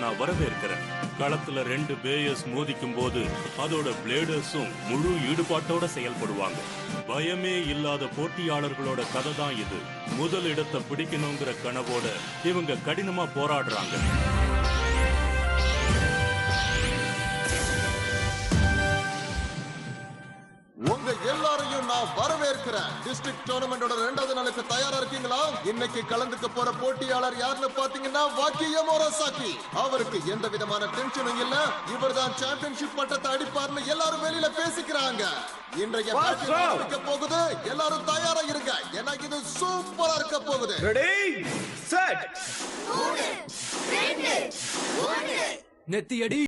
நான் வரவேற்கிறேன். களத்துல 2 பேயர்ஸ் மோதிக்கும் போது அதோட பிளேடர்ஸும் முழு ஈடுபாட்டோட செயல்படுவாங்க. பயமே இல்லாத போட்டியாளர்களோட கதை தான் இது. முதல் இடத்தை பிடிக்கணுங்கிற கனவோட இவங்க கடினமா போராடுறாங்க. உங்க எல்லாரையும் நான் வரவேற்கிறேன். டிஸ்ட்ரிக்ட் டோர்னமெண்டோட 2வது நாளுக்கு தயாரா இருக்கீங்களா? இன்னைக்கு கலந்துக்க போற போட்டியாளர் யாருன்னு பாத்தீங்கன்னா வாக்கிய மோராசாக்கி. அவருக்கு எந்த விதமான டென்ஷனும் இல்ல. இவர்தான் சாம்பியன்ஷிப் பட்டத்தை அடிப்பார்னு எல்லாரும் வெளியில பேசிக்கிறாங்க. இன்றைய போட்டி ஆரம்பிக்க போகுது. எல்லாரும் தயாரா இருங்க. ஏன்னா இது சூப்பரா இருக்க போகுது. Ready set 3 2 1 நெத்தியடி